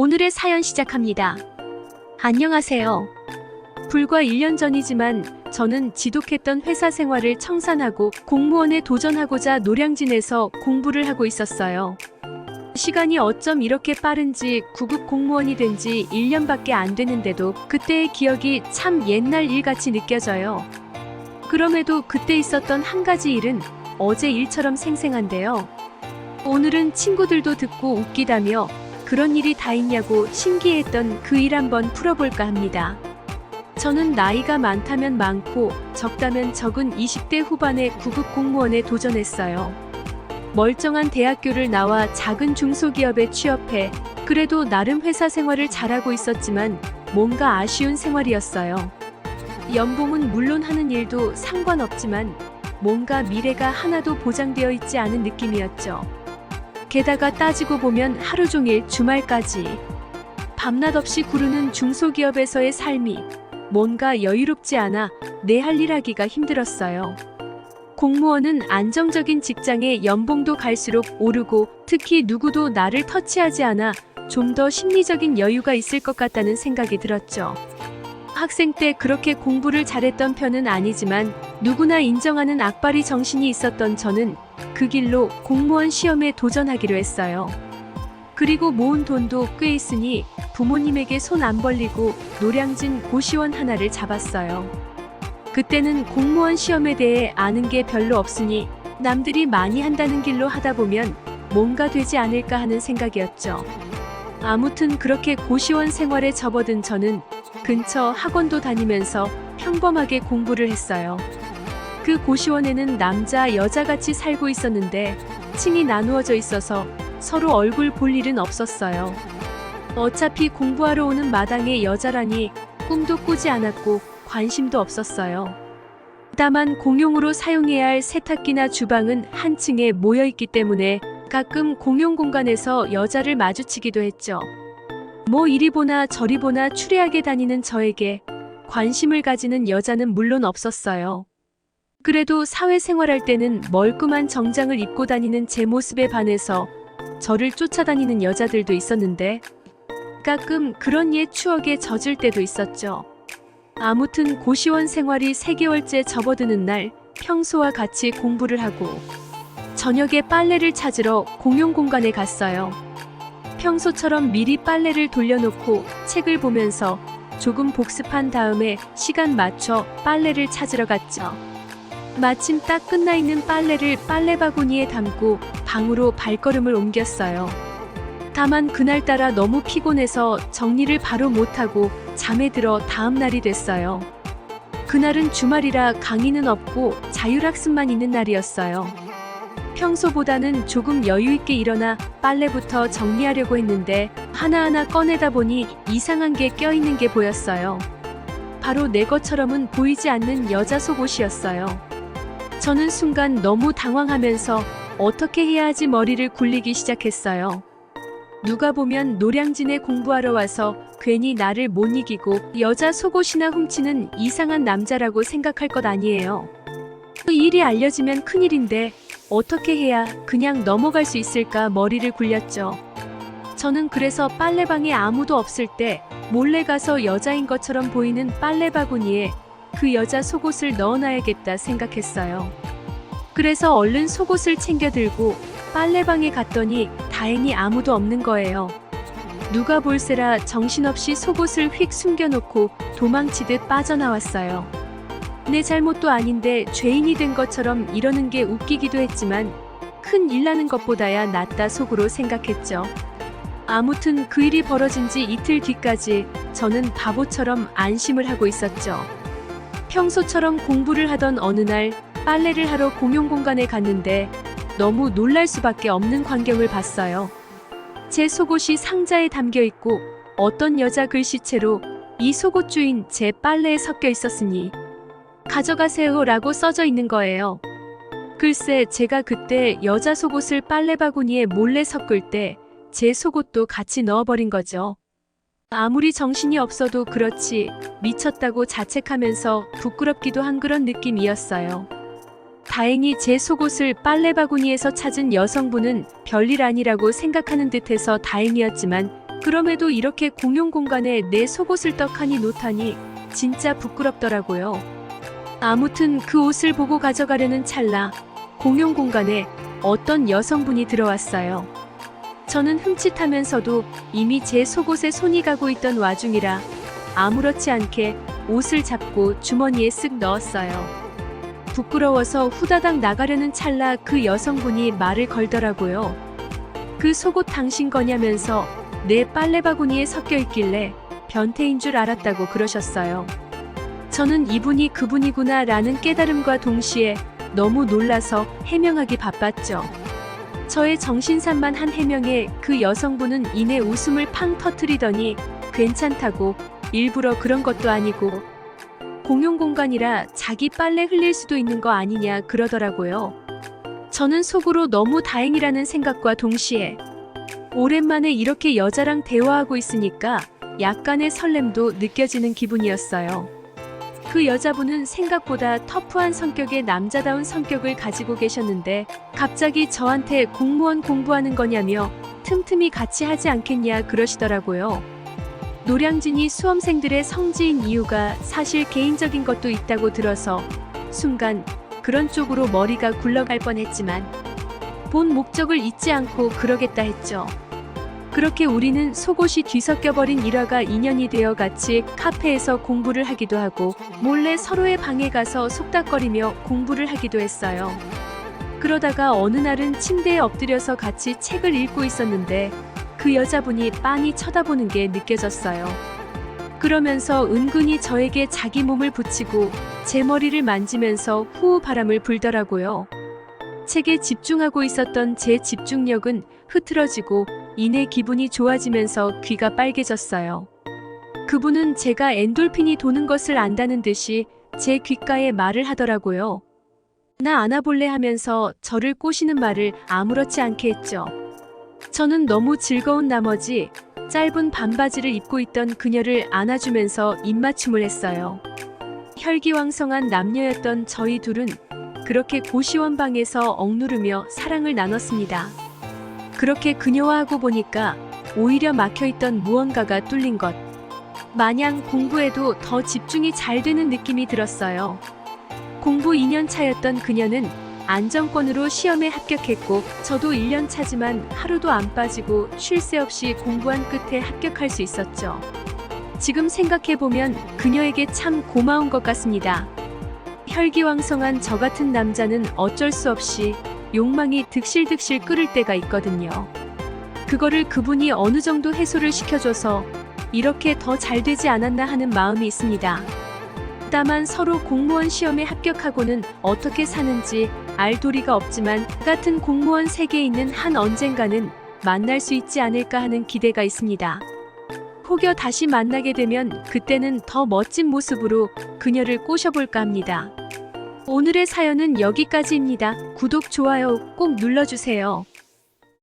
오늘의 사연 시작합니다. 안녕하세요. 불과 1년 전이지만 저는 지독했던 회사 생활을 청산하고 공무원에 도전하고자 노량진에서 공부를 하고 있었어요. 시간이 어쩜 이렇게 빠른지 9급 공무원이 된 지 1년밖에 안 됐는데도 그때의 기억이 참 옛날 일같이 느껴져요. 그럼에도 그때 있었던 한 가지 일은 어제 일처럼 생생한데요. 오늘은 친구들도 듣고 웃기다며 그런 일이 다 있냐고 신기했던 그 일 한번 풀어볼까 합니다. 저는 나이가 많다면 많고 적다면 적은 20대 후반의 9급 공무원에 도전했어요. 멀쩡한 대학교를 나와 작은 중소기업에 취업해 그래도 나름 회사 생활을 잘하고 있었지만 뭔가 아쉬운 생활이었어요. 연봉은 물론 하는 일도 상관없지만 뭔가 미래가 하나도 보장되어 있지 않은 느낌이었죠. 게다가 따지고 보면 하루 종일 주말까지 밤낮 없이 구르는 중소기업에서의 삶이 뭔가 여유롭지 않아 내 할 일 하기가 힘들었어요. 공무원은 안정적인 직장에 연봉도 갈수록 오르고 특히 누구도 나를 터치하지 않아 좀 더 심리적인 여유가 있을 것 같다는 생각이 들었죠. 학생 때 그렇게 공부를 잘했던 편은 아니지만 누구나 인정하는 악바리 정신이 있었던 저는 그 길로 공무원 시험에 도전하기로 했어요. 그리고 모은 돈도 꽤 있으니 부모님에게 손 안 벌리고 노량진 고시원 하나를 잡았어요. 그때는 공무원 시험에 대해 아는 게 별로 없으니 남들이 많이 한다는 길로 하다 보면 뭔가 되지 않을까 하는 생각이었죠. 아무튼 그렇게 고시원 생활에 접어든 저는 근처 학원도 다니면서 평범하게 공부를 했어요. 그 고시원에는 남자, 여자같이 살고 있었는데 층이 나누어져 있어서 서로 얼굴 볼 일은 없었어요. 어차피 공부하러 오는 마당에 여자라니 꿈도 꾸지 않았고 관심도 없었어요. 다만 공용으로 사용해야 할 세탁기나 주방은 한 층에 모여있기 때문에 가끔 공용 공간에서 여자를 마주치기도 했죠. 뭐 이리 보나 저리 보나 추레하게 다니는 저에게 관심을 가지는 여자는 물론 없었어요. 그래도 사회생활할 때는 멀끔한 정장을 입고 다니는 제 모습에 반해서 저를 쫓아다니는 여자들도 있었는데 가끔 그런 옛 추억에 젖을 때도 있었죠. 아무튼 고시원 생활이 3개월째 접어드는 날 평소와 같이 공부를 하고 저녁에 빨래를 찾으러 공용 공간에 갔어요. 평소처럼 미리 빨래를 돌려놓고 책을 보면서 조금 복습한 다음에 시간 맞춰 빨래를 찾으러 갔죠. 마침 딱 끝나 있는 빨래를 빨래바구니에 담고 방으로 발걸음을 옮겼어요. 다만 그날따라 너무 피곤해서 정리를 바로 못하고 잠에 들어 다음 날이 됐어요. 그날은 주말이라 강의는 없고 자율학습만 있는 날이었어요. 평소보다는 조금 여유있게 일어나 빨래부터 정리하려고 했는데 하나하나 꺼내다 보니 이상한 게 껴있는 게 보였어요. 바로 내 것처럼은 보이지 않는 여자 속옷이었어요. 저는 순간 너무 당황하면서 어떻게 해야 하지 머리를 굴리기 시작했어요. 누가 보면 노량진에 공부하러 와서 괜히 나를 못 이기고 여자 속옷이나 훔치는 이상한 남자라고 생각할 것 아니에요. 그 일이 알려지면 큰일인데 어떻게 해야 그냥 넘어갈 수 있을까 머리를 굴렸죠. 저는 그래서 빨래방에 아무도 없을 때 몰래 가서 여자인 것처럼 보이는 빨래바구니에 그 여자 속옷을 넣어놔야겠다 생각했어요. 그래서 얼른 속옷을 챙겨 들고 빨래방에 갔더니 다행히 아무도 없는 거예요. 누가 볼세라 정신없이 속옷을 휙 숨겨놓고 도망치듯 빠져나왔어요. 내 잘못도 아닌데 죄인이 된 것처럼 이러는 게 웃기기도 했지만 큰 일 나는 것보다야 낫다 속으로 생각했죠. 아무튼 그 일이 벌어진 지 이틀 뒤까지 저는 바보처럼 안심을 하고 있었죠. 평소처럼 공부를 하던 어느 날 빨래를 하러 공용 공간에 갔는데 너무 놀랄 수밖에 없는 광경을 봤어요. 제 속옷이 상자에 담겨 있고 어떤 여자 글씨체로 이 속옷 주인 제 빨래에 섞여 있었으니 가져가세요 라고 써져 있는 거예요. 글쎄 제가 그때 여자 속옷을 빨래바구니에 몰래 섞을 때 제 속옷도 같이 넣어버린 거죠. 아무리 정신이 없어도 그렇지 미쳤다고 자책하면서 부끄럽기도 한 그런 느낌이었어요. 다행히 제 속옷을 빨래바구니에서 찾은 여성분은 별일 아니라고 생각하는 듯해서 다행이었지만 그럼에도 이렇게 공용 공간에 내 속옷을 떡하니 놓다니 진짜 부끄럽더라고요. 아무튼 그 옷을 보고 가져가려는 찰나 공용 공간에 어떤 여성분이 들어왔어요. 저는 흠칫하면서도 이미 제 속옷에 손이 가고 있던 와중이라 아무렇지 않게 옷을 잡고 주머니에 쓱 넣었어요. 부끄러워서 후다닥 나가려는 찰나 그 여성분이 말을 걸더라고요. 그 속옷 당신 거냐면서 내 빨래 바구니에 섞여 있길래 변태인 줄 알았다고 그러셨어요. 저는 이분이 그분이구나 라는 깨달음과 동시에 너무 놀라서 해명하기 바빴죠. 저의 정신산만한 해명에 그 여성분은 이내 웃음을 팡 터뜨리더니 괜찮다고, 일부러 그런 것도 아니고 공용 공간이라 자기 빨래 흘릴 수도 있는 거 아니냐 그러더라고요. 저는 속으로 너무 다행이라는 생각과 동시에 오랜만에 이렇게 여자랑 대화하고 있으니까 약간의 설렘도 느껴지는 기분이었어요. 그 여자분은 생각보다 터프한 성격의 남자다운 성격을 가지고 계셨는데 갑자기 저한테 공무원 공부하는 거냐며 틈틈이 같이 하지 않겠냐 그러시더라고요. 노량진이 수험생들의 성지인 이유가 사실 개인적인 것도 있다고 들어서 순간 그런 쪽으로 머리가 굴러갈 뻔했지만 본 목적을 잊지 않고 그러겠다 했죠. 그렇게 우리는 속옷이 뒤섞여버린 일화가 인연이 되어 같이 카페에서 공부를 하기도 하고 몰래 서로의 방에 가서 속닥거리며 공부를 하기도 했어요. 그러다가 어느 날은 침대에 엎드려서 같이 책을 읽고 있었는데 그 여자분이 빤히 쳐다보는 게 느껴졌어요. 그러면서 은근히 저에게 자기 몸을 붙이고 제 머리를 만지면서 호우 바람을 불더라고요. 책에 집중하고 있었던 제 집중력은 흐트러지고 이내 기분이 좋아지면서 귀가 빨개졌어요. 그분은 제가 엔돌핀이 도는 것을 안다는 듯이 제 귓가에 말을 하더라고요. 나 안아볼래 하면서 저를 꼬시는 말을 아무렇지 않게 했죠. 저는 너무 즐거운 나머지 짧은 반바지를 입고 있던 그녀를 안아주면서 입맞춤을 했어요. 혈기왕성한 남녀였던 저희 둘은 그렇게 고시원방에서 억누르며 사랑을 나눴습니다. 그렇게 그녀와 하고 보니까 오히려 막혀있던 무언가가 뚫린 것 마냥 공부에도 더 집중이 잘 되는 느낌이 들었어요. 공부 2년 차였던 그녀는 안정권으로 시험에 합격했고 저도 1년 차지만 하루도 안 빠지고 쉴 새 없이 공부한 끝에 합격할 수 있었죠. 지금 생각해보면 그녀에게 참 고마운 것 같습니다. 혈기왕성한 저 같은 남자는 어쩔 수 없이 욕망이 득실득실 끓을 때가 있거든요. 그거를 그분이 어느 정도 해소를 시켜줘서 이렇게 더 잘 되지 않았나 하는 마음이 있습니다. 다만 서로 공무원 시험에 합격하고는 어떻게 사는지 알 도리가 없지만 같은 공무원 세계에 있는 한 언젠가는 만날 수 있지 않을까 하는 기대가 있습니다. 혹여 다시 만나게 되면 그때는 더 멋진 모습으로 그녀를 꼬셔볼까 합니다. 오늘의 사연은 여기까지입니다. 구독, 좋아요 꼭 눌러주세요.